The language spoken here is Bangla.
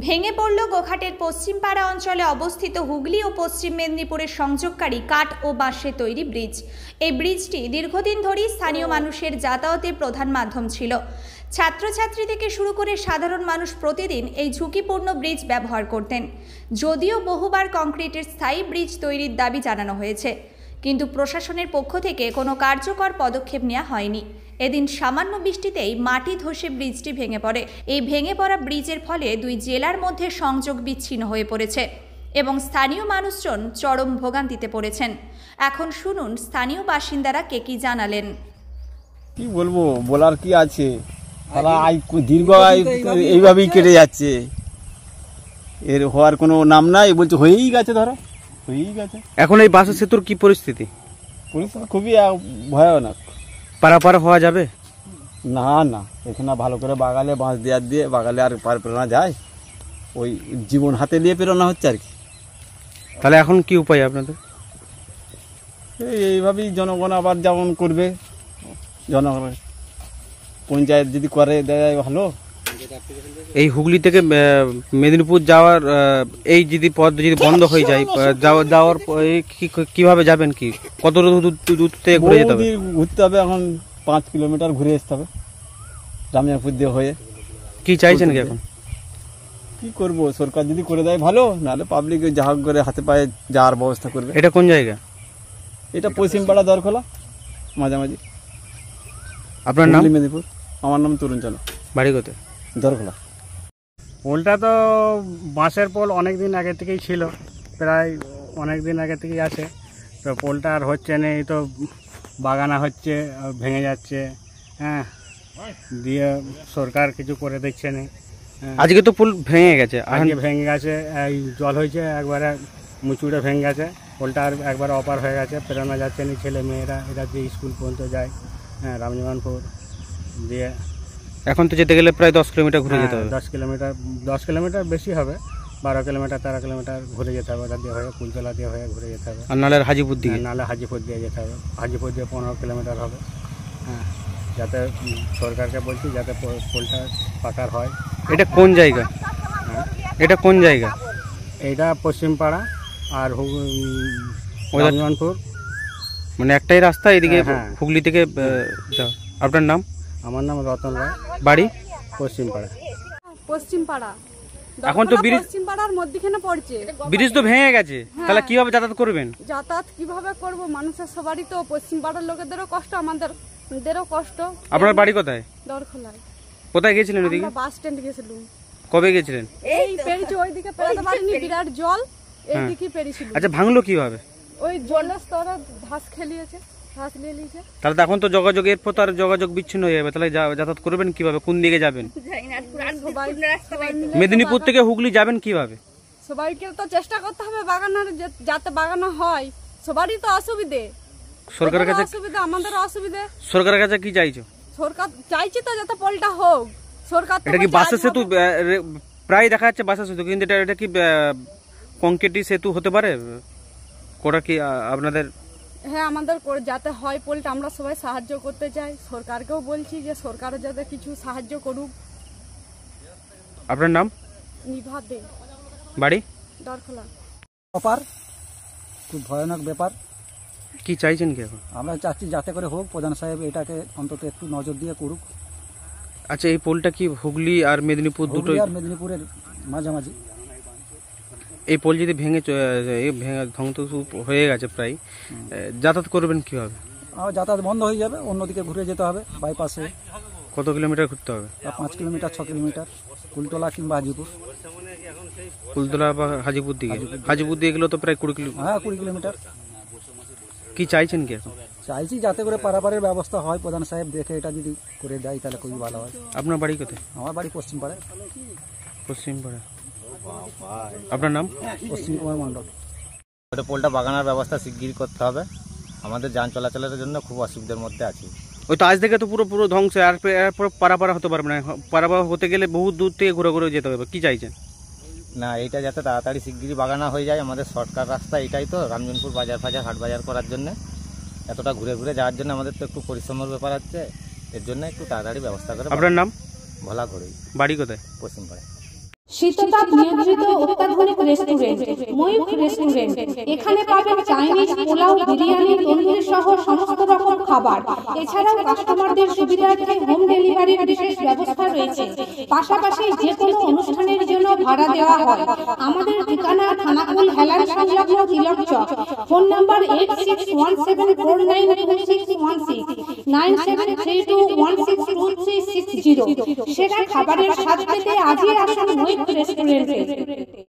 ভেঙে পড়ল গোঘাটের পশ্চিমপাড়া অঞ্চলে অবস্থিত হুগলি ও পশ্চিম মেদিনীপুরের সংযোগকারী কাঠ ও বাঁশের তৈরি ব্রিজ। এই ব্রিজটি দীর্ঘদিন ধরেই স্থানীয় মানুষের যাতায়াতের প্রধান মাধ্যম ছিল। ছাত্রছাত্রী থেকে শুরু করে সাধারণ মানুষ প্রতিদিন এই ঝুঁকিপূর্ণ ব্রিজ ব্যবহার করতেন। যদিও বহুবার কংক্রিটের স্থায়ী ব্রিজ তৈরির দাবি জানানো হয়েছে, কিন্তু প্রশাসনের পক্ষ থেকে কোনো কার্যকর পদক্ষেপ নেওয়া হয়নি। এদিন সামান্য বৃষ্টিতেই মাটি ধসে ব্রিজটি ভেঙে পড়ে। এই ভেঙে পড়া ব্রিজের ফলে দুই জেলার মধ্যে সংযোগ বিচ্ছিন্ন হয়ে পড়েছে এবং স্থানীয় মানুষজন চরম ভোগান্তিতে পড়েছেন। এখন শুনুন স্থানীয় বাসিন্দারা কে কি জানালেন। কি বলবো, বলার কি আছে, তারা দীর্ঘ এইভাবেই কেটে যাচ্ছে, এর হওয়ার কোনো নাম নাই। বলছে হয়েই গেছে, ধরো হয়েই গেছে। এখন এই বাঁশের সেতুর কি পরিস্থিতি? পরিস্থিতি খুবই ভয়ানক। পারাপার হওয়া যাবে না না, এখানে ভালো করে বাগালে বাঁশ দেওয়ার দিয়ে বাগালে আর পার পেরোনা যায়, ওই জীবন হাতে নিয়ে পেরোনা হচ্ছে আর কি। তাহলে এখন কি উপায় আপনাদের? এইভাবেই জনগণ আবার যেমন করবে, জনগণ পঞ্চায়েত যদি করে দেয় ভালো। এই হুগলি থেকে মেদিনীপুর যাওয়ার এই যদি পথ যদি বন্ধ হয়ে যায়, যাওয়ার কিভাবে যাবেন? কি কত দূর থেকে ঘুরে যেতে হবে? ঘুরতে হবে, এখন 5 কিলোমিটার ঘুরে আসতে হবে রামিয়াপুর দিয়ে হয়ে। কি চাইছেন কি এখন? কি করব, সরকার যদি করে দেয় ভালো, নাহলে পাবলিক যা হোক করে হাতে পায়ে যাওয়ার ব্যবস্থা করবে। এটা কোন জায়গা? এটা পশ্চিমপাড়া দরখোলা মাঝামাঝি। আপনার নাম? মেদিনীপুর। আমার নাম তরুণ চালক। বাড়ি কোথায়? দরখোলা। পোলটা তো বাঁশের পোল অনেক দিন আগে থেকেই ছিল, প্রায় অনেক দিন আগে থেকেই আছে। তো পোলটা আর হচ্ছে না, এই তো বাগানা হচ্ছে, ভেঙে যাচ্ছে। হ্যাঁ, দিয়ে সরকার কিছু করে দিচ্ছে না। আজকে তো পোল ভেঙে গেছে, আজকে ভেঙে গেছে, এই জল হয়েছে একবারে মুচুড়ে ভেঙে গেছে। পোলটা আর একবারে অপার হয়ে গেছে, প্রেরণা যাচ্ছে না। ছেলে মেয়েরা এরা যে স্কুল পর্যন্ত যায়, হ্যাঁ, রামজীবনপুর দিয়ে। এখন তো যেতে গেলে প্রায় 10 কিলোমিটার ঘুরে যেতে হবে। 10 কিলোমিটার বেশি হবে, 12 কিলোমিটার 13 কিলোমিটার ঘুরে যেতে হবে। ওটা দিয়ে হয়ে কুলতলা দিয়ে হয়ে ঘুরে যেতে হবে, আর নাহলে হাজিপুর দিকে, নাহলে হাজিপুর দিয়ে যেতে হবে। হাজিপুর দিয়ে 15 কিলোমিটার হবে। হ্যাঁ, যাতে সরকারকে বলছি যাতে পোলটা পাকার হয়। এটা কোন জায়গা? এটা কোন জায়গা? এইটা পশ্চিমপাড়া আর রামজীবনপুর, মানে একটাই রাস্তা এদিকে হুগলি থেকে যাও। আপনার নাম? আমার নাম রতন রায়। বাড়ি? পশ্চিমপাড়া। পশ্চিমপাড়া। এখন তো পশ্চিমপাড়ার মধ্যখানে পড়ছে। ব্রিজ তো ভেঙে গেছে, তাহলে কিভাবে যাতায়াত করবেন? যাতায়াত কিভাবে করব? মানুষের সবারই তো, পশ্চিমপাড়ার লোকেদেরও কষ্ট, আমাদেরও কষ্ট। আপনার বাড়ি কোথায়? দরখোলায়। কোথায় গেছিলেন ওদিকে? বাস স্ট্যান্ড গেছিলাম। কবে গেছিলেন? এই পেরিছি, ওইদিকে পেরাতে পারিনি, বিরাট জল, এইদিকে পেরিছিল। আচ্ছা, ভাঙলো কিভাবে? ওই জলের স্তরে ঘাস খেলিয়েছে, ঘাস নিয়ে নিয়েছে। তাহলে তো এখন তো যোগাযোগের পর আর যোগাযোগ বিচ্ছিন্ন হয়ে যাবে, তাহলে যাতায়াত করবেন কিভাবে? কোন দিকে যাবেন? মেদিনীপুর থেকে হুগলি যাবেন কিভাবে? সবাইকে তো চেষ্টা করতে হবে বাগানের, যাতে বাগানো হয়। সবারই তো অসুবিধে, সরকারের কাছে অসুবিধা, আমাদেরও অসুবিধে। সরকারের কাছে কি চাইছো? সরকার চাইছে তো যাতে পোলটা হোক। সরকার এটা কি বাসের সেতু? প্রায় দেখা যাচ্ছে বাসের সেতু, কিন্তু এটা কি কংক্রিটের সেতু হতে পারে? কোটা কি আপনাদের? হ্যাঁ, আমাদের যাতে হয় পোলটা, আমরা সবাই সাহায্য করতে চাই। সরকারকেও বলছি যে সরকারও যাতে কিছু সাহায্য করুক। আপনার নাম? নিভা দে। বাড়ি? দরখোলা। ব্যাপার খুব ভয়ানক ব্যাপার। কি চাইছেন কি এখন? আমরা চাচ্ছি যাতে করে হোক, প্রধান সাহেব এটাকে অন্তত একটু নজর দিয়ে করুক। আচ্ছা, এই পোলটা কি হুগলি আর মেদিনীপুর দুটো? আর মেদিনীপুরের মাঝামাঝি। এই পোল যদি ভেঙে ধ্বংস হয়ে গেছে প্রায়, যাতায়াত করবেন কিভাবে? যাতায়াত বন্ধ হয়ে যাবে, অন্যদিকে ঘুরে যেতে হবে বাইপাসে। কত কিলোমিটার ঘুরতে হবে? 5 কিলোমিটার 6 কিলোমিটার, কুলতলা কিংবা হাজিপুর। কুলতলা বা হাজিপুর দিকে? হাজিপুর দিয়ে গেলেও তো প্রায় 20 কিলোমিটার। হ্যাঁ, 20 কিলোমিটার। কি চাইছেন কি এখন? চাইছি যাতে করে পারাপারের ব্যবস্থা হয়, প্রধান সাহেব দেখে এটা যদি করে দেয় তাহলে খুবই ভালো হয়। আপনার বাড়ি কোথায়? আমার বাড়ি পশ্চিমপাড়ায়। পশ্চিমপাড়া। আপনার নাম? পশ্চিম কুমার মণ্ডল। ওটা পোলটা বাগানোর ব্যবস্থা শিগগিরই করতে হবে, আমাদের যান চলাচলের জন্য খুব অসুবিধার মধ্যে আছি। ওই তো আজ থেকে তো পুরো ধ্বংস, আর এরপর পারাপার হতে পারবে না। পারাপার হতে গেলে বহু দূর থেকে ঘুরে ঘুরে যেতে হবে। কি চাইছেন? না, এইটা যাতে তাড়াতাড়ি শিগগিরই বাগানো হয়ে যায়। আমাদের শর্টকাট রাস্তা এটাই তো, রামজীবনপুর বাজার হাট বাজার করার জন্য। এতটা ঘুরে ঘুরে যাওয়ার জন্য আমাদের তো একটু পরিশ্রমের ব্যাপার আছে, এর জন্য একটু তাড়াতাড়ি ব্যবস্থা করে। আপনার নাম? ভোলা ঘড়ই। বাড়ি কোথায়? পশ্চিমপাড়ায়। শীততাপ নিয়ন্ত্রিত অত্যাধুনিক রেস্টুরেন্ট ময়ূখ রেস্টুরেন্ট। এখানে পাবেন চাইনিজ, পোলাও, বিরিয়ানি, তন্দুরি সহ সমস্ত রকম খাবার। এছাড়াও কাস্টমারদের সুবিধার্থে হোম ডেলিভারির বিশেষ ব্যবস্থা রয়েছে। পাশাপাশি যে কোনো অনুষ্ঠানের জন্য ভাড়া দেওয়া হয়। আমাদের ঠিকানা থানাকুল হেলান সংলগ্ন তিলক চক। Phone number 8617492616 9732162360। সেরা খাবারের স্বাদ পেতে আজই আসুন ময়ূখ রেস্টুরেন্টে।